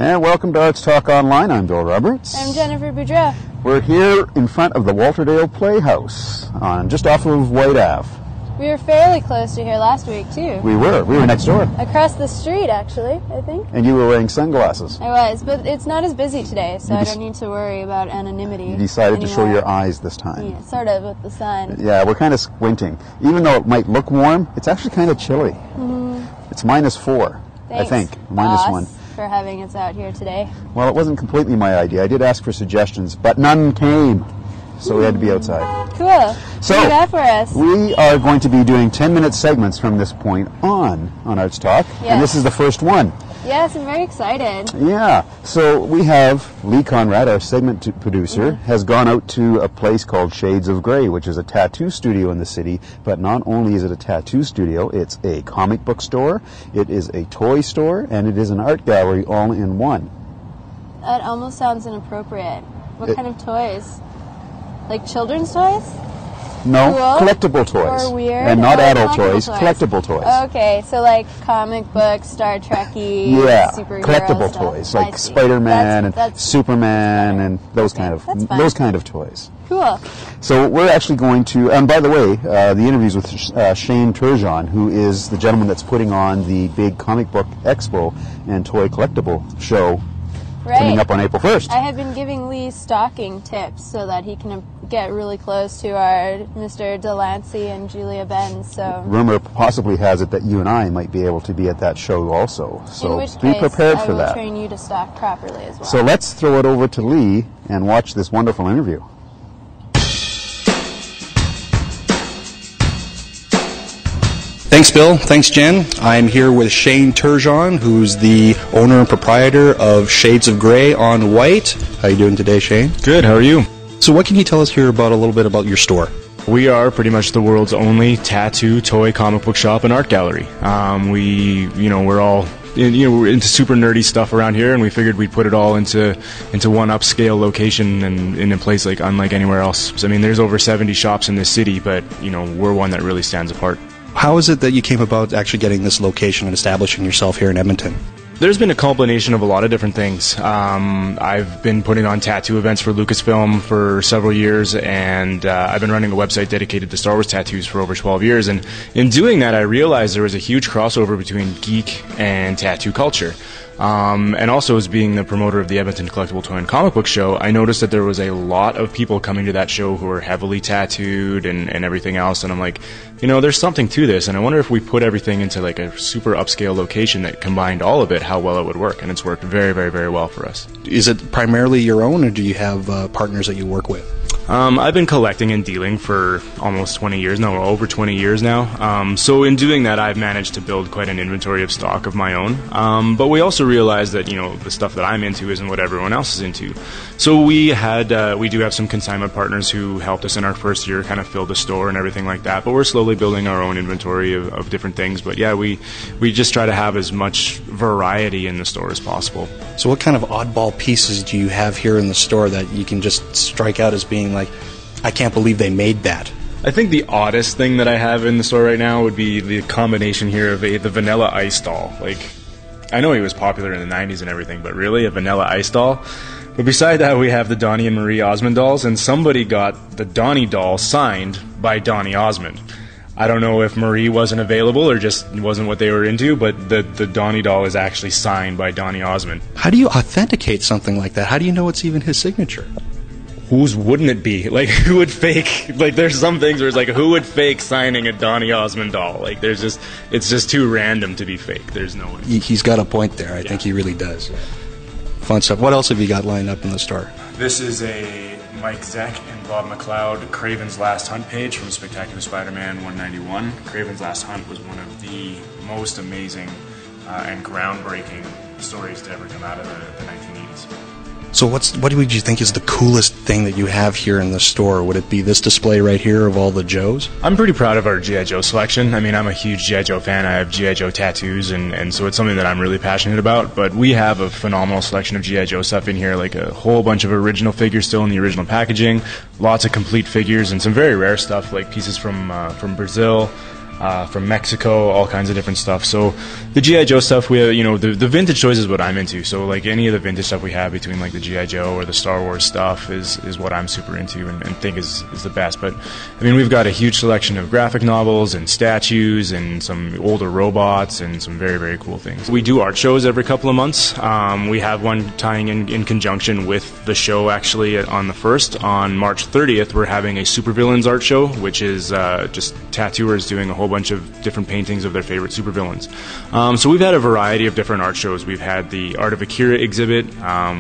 And welcome to Arts Talk Online. I'm Bill Roberts. I'm Jennifer Boudreau. We're here in front of the Walterdale Playhouse, just off of White Ave. We were fairly close to here last week, too. We were next door. Across the street, actually, I think. And you were wearing sunglasses. I was, but it's not as busy today, so I don't need to worry about anonymity. You decided to show your eyes this time. Yeah, sort of, with the sun. Yeah, we're kind of squinting. Even though it might look warm, it's actually kind of chilly. Mm-hmm. It's -4, Thanks, I think. -1. Boss, for having us out here today. Well, it wasn't completely my idea. I did ask for suggestions, but none came. So we had to be outside. Cool. So, what do you got for us? We are going to be doing 10-minute segments from this point on Arts Talk. Yes. And this is the first one. Yes, I'm very excited. Yeah. So we have Lee Conrad, our segment producer, has gone out to a place called Shades of Grey, which is a tattoo studio in the city. But not only is it a tattoo studio, it's a comic book store, it is a toy store, and it is an art gallery all in one. That almost sounds inappropriate. What kind of toys? Like children's toys? No, cool. Collectible toys. Or weird? And not adult toys. Collectible toys. Okay, so like comic books, Star Trek-y, yeah, superhero collectible stuff. toys like Spider-Man and Superman and those kind of toys. Cool. So we're actually going to, and by the way, the interviews with Shane Turgeon, who is the gentleman that's putting on the big comic book expo and toy collectible show coming up on April 1st. I have been giving Lee stocking tips so that he can get really close to our Mr. Delancey and Julia Benz. So rumor possibly has it that you and I might be able to be at that show also. So in which be case, prepared for I will that. train you to stock properly as well. So let's throw it over to Lee and watch this wonderful interview. Thanks, Bill. Thanks, Jen. I'm here with Shane Turgeon, who's the owner and proprietor of Shades of Grey on White. How are you doing today, Shane? Good. How are you? So what can you tell us here about a little bit about your store? We are pretty much the world's only tattoo, toy, comic book shop and art gallery. We're all we're into super nerdy stuff around here, and we figured we'd put it all into one upscale location and in a place unlike anywhere else. So, I mean, there's over 70 shops in this city, but we're one that really stands apart. How is it that you came about actually getting this location and establishing yourself here in Edmonton? There's been a combination of a lot of different things. I've been putting on tattoo events for Lucasfilm for several years, and I've been running a website dedicated to Star Wars tattoos for over 12 years. And in doing that, I realized there was a huge crossover between geek and tattoo culture. And also, as being the promoter of the Edmonton Collectible Toy and Comic Book Show, I noticed that there was a lot of people coming to that show who were heavily tattooed and everything else. And I'm like, there's something to this. And I wonder if we put everything into like a super upscale location that combined all of it, how well it would work. And it's worked very, very, very well for us. Is it primarily your own, or do you have partners that you work with? I've been collecting and dealing for almost 20 years now, or over 20 years now. So in doing that, I've managed to build quite an inventory of stock of my own. But we also realized that, the stuff that I'm into isn't what everyone else is into. So we do have some consignment partners who helped us in our first year, kind of fill the store and everything like that. But we're slowly building our own inventory of different things. But yeah, we just try to have as much variety in the store as possible. So what kind of oddball pieces do you have here in the store that you can just strike out as being like, I can't believe they made that? I think the oddest thing that I have in the store right now would be the combination here of the Vanilla Ice doll. Like, I know he was popular in the 90s and everything, but really, a Vanilla Ice doll? But beside that, we have the Donnie and Marie Osmond dolls, and somebody got the Donnie doll signed by Donnie Osmond. I don't know if Marie wasn't available or just wasn't what they were into, but the Donnie doll is actually signed by Donnie Osmond. How do you authenticate something like that? How do you know it's even his signature? Whose wouldn't it be? Like, who would fake? Like, there's some things where it's like, who would fake signing a Donnie Osmond doll? Like, it's just too random to be fake. There's no way. He's got a point there. I think he really does. Fun stuff. What else have you got lined up in the store? This is a Mike Zeck and Bob McLeod Craven's Last Hunt page from Spectacular Spider-Man 191. Craven's Last Hunt was one of the most amazing and groundbreaking stories to ever come out of the 1980s. So what would you think is the coolest thing that you have here in the store? Would it be this display right here of all the Joes? I'm pretty proud of our G.I. Joe selection. I mean, I'm a huge G.I. Joe fan. I have G.I. Joe tattoos, and so it's something that I'm really passionate about. But we have a phenomenal selection of G.I. Joe stuff in here, like a whole bunch of original figures still in the original packaging, lots of complete figures, and some very rare stuff like pieces from Brazil. from Mexico, all kinds of different stuff. So the G.I. Joe stuff, we have, you know, the vintage toys is what I'm into. So like any of the vintage stuff we have between like the G.I. Joe or the Star Wars stuff is what I'm super into and think is the best. But I mean, we've got a huge selection of graphic novels and statues and some older robots and some very, very cool things. We do art shows every couple of months. We have one tying in conjunction with the show actually on the 1st. On March 30th, we're having a supervillains art show, which is just tattooers doing a whole bunch of different paintings of their favorite supervillains. So we've had a variety of different art shows. We've had the Art of Akira exhibit.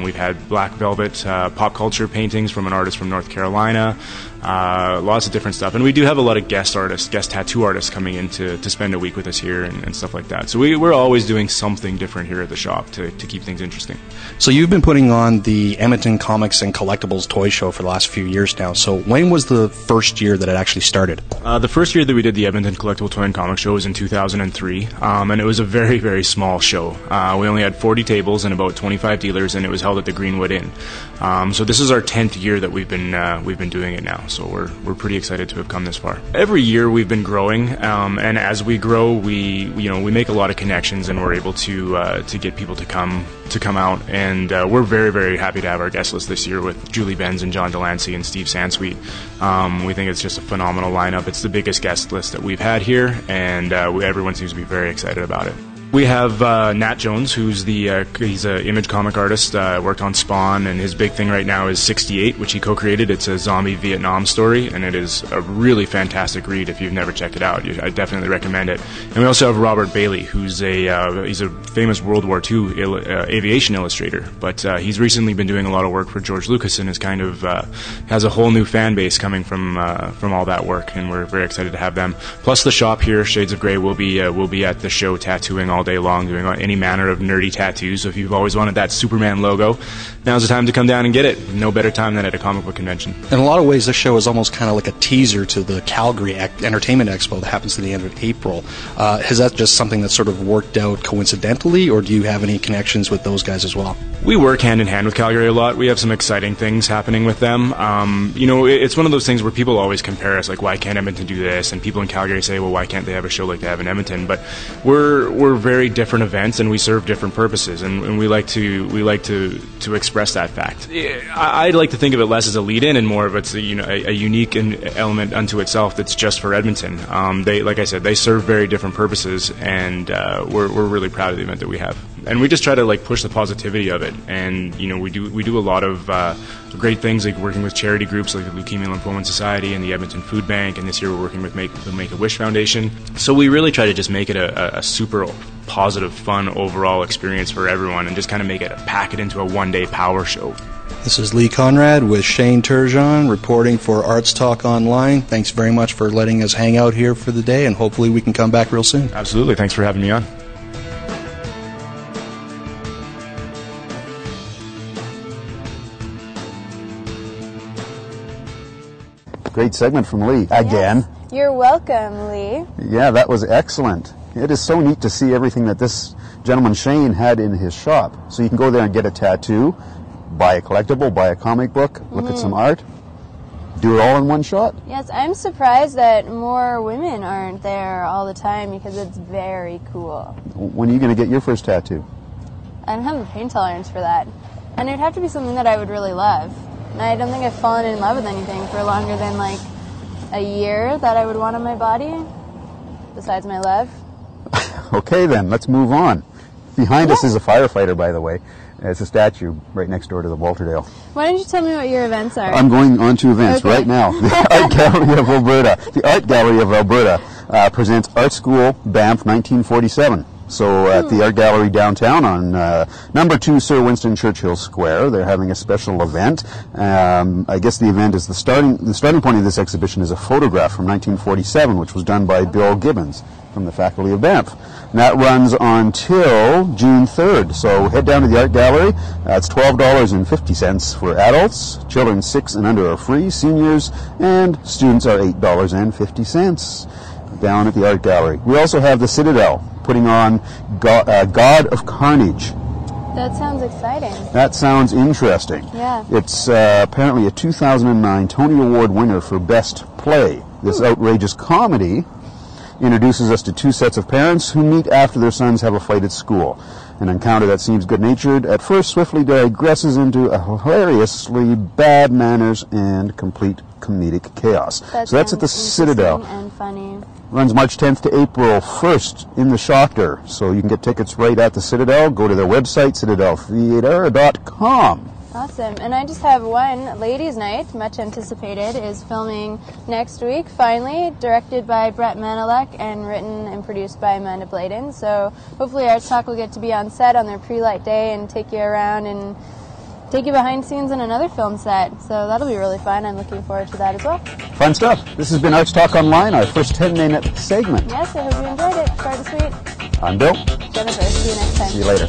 We've had Black Velvet pop culture paintings from an artist from North Carolina. Lots of different stuff, and we do have a lot of guest tattoo artists coming in to spend a week with us here and stuff like that. So we're always doing something different here at the shop to keep things interesting. So you've been putting on the Edmonton Comics and Collectibles Toy Show for the last few years now. So when was the first year that it actually started? The first year that we did the Edmonton Collectible Toy and Comic Show was in 2003, and it was a very, very small show. We only had 40 tables and about 25 dealers, and it was held at the Greenwood Inn. So this is our 10th year that we've been doing it now. So we're pretty excited to have come this far. Every year we've been growing, and as we grow, we make a lot of connections, and we're able to get people to come out. And we're very, very happy to have our guest list this year with Julie Benz and John Delancey and Steve Sansweet. We think it's just a phenomenal lineup. It's the biggest guest list that we've had here, and everyone seems to be very excited about it. We have Nat Jones, who's he's an image comic artist, worked on Spawn, and his big thing right now is 68, which he co-created. It's a zombie Vietnam story, and it is a really fantastic read if you've never checked it out. I definitely recommend it. And we also have Robert Bailey, who's he's a famous World War II aviation illustrator, but he's recently been doing a lot of work for George Lucas and is kind of has a whole new fan base coming from all that work, and we're very excited to have them. Plus the shop here, Shades of Grey, will be at the show tattooing all day long, doing any manner of nerdy tattoos. So if you've always wanted that Superman logo, now's the time to come down and get it. No better time than at a comic book convention. In a lot of ways, this show is almost kind of like a teaser to the Calgary Entertainment Expo that happens at the end of April. Has that just something that sort of worked out coincidentally, or do you have any connections with those guys as well? We work hand in hand with Calgary a lot. We have some exciting things happening with them. It's one of those things where people always compare us, like, why can't Edmonton do this? And people in Calgary say, well, why can't they have a show like they have in Edmonton? But we're very different events, and we serve different purposes, and we like to express that fact. I'd like to think of it less as a lead-in and more of it's a unique element unto itself that's just for Edmonton. They, like I said, they serve very different purposes, and we're really proud of the event that we have. And we just try to push the positivity of it, and we do a lot of great things, like working with charity groups like the Leukemia and Lymphoma Society and the Edmonton Food Bank, and this year we're working with the Make-A-Wish Foundation. So we really try to just make it a super positive, fun overall experience for everyone, and just kind of pack it into a one-day power show. This is Lee Conrad with Shane Turgeon reporting for Arts Talk Online. Thanks very much for letting us hang out here for the day, and hopefully we can come back real soon. Absolutely. Thanks for having me on. Great segment from Lee again. Yes. You're welcome, Lee. Yeah, that was excellent. It is so neat to see everything that this gentleman Shane had in his shop. So you can go there and get a tattoo, buy a collectible, buy a comic book, look at some art, do it all in one shot. Yes, I'm surprised that more women aren't there all the time, because it's very cool. When are you going to get your first tattoo? I don't have the pain tolerance for that. And it would have to be something that I would really love. And I don't think I've fallen in love with anything for longer than a year that I would want on my body, besides my love. Okay then, let's move on. Behind us is a firefighter, by the way. It's a statue right next door to the Walterdale. Why don't you tell me what your events are? I'm going on to events right now. The Art Gallery of Alberta. The Art Gallery of Alberta presents Art School Banff 1947. So at the Art Gallery downtown on number 2 Sir Winston Churchill Square, they're having a special event. I guess the event is the starting point of this exhibition is a photograph from 1947, which was done by Bill Gibbons from the faculty of Banff. And that runs until June 3rd. So head down to the Art Gallery. It's $12.50 for adults. Children 6 and under are free. Seniors and students are $8.50 down at the Art Gallery. We also have the Citadel putting on God of Carnage. That sounds exciting. That sounds interesting. Yeah. It's apparently a 2009 Tony Award winner for Best Play. This outrageous comedy introduces us to two sets of parents who meet after their sons have a fight at school. An encounter that seems good-natured at first swiftly digresses into a hilariously bad manners and complete comedic chaos. So that's at the Citadel. And funny. Runs March 10th to April 1st in the Shocker. So you can get tickets right at the Citadel. Go to their website, citadeltheater.com. Awesome. And I just have one ladies' night, much anticipated, is filming next week, finally, directed by Brett Manilek and written and produced by Amanda Bladen. So hopefully Arts Talk will get to be on set on their pre-light day and take you around and take you behind scenes in another film set. So that'll be really fun. I'm looking forward to that as well. Fun stuff. This has been Arts Talk Online, our first 10-minute segment. Yes, I hope you enjoyed it. Short and sweet. I'm Bill. Jennifer. See you next time. See you later.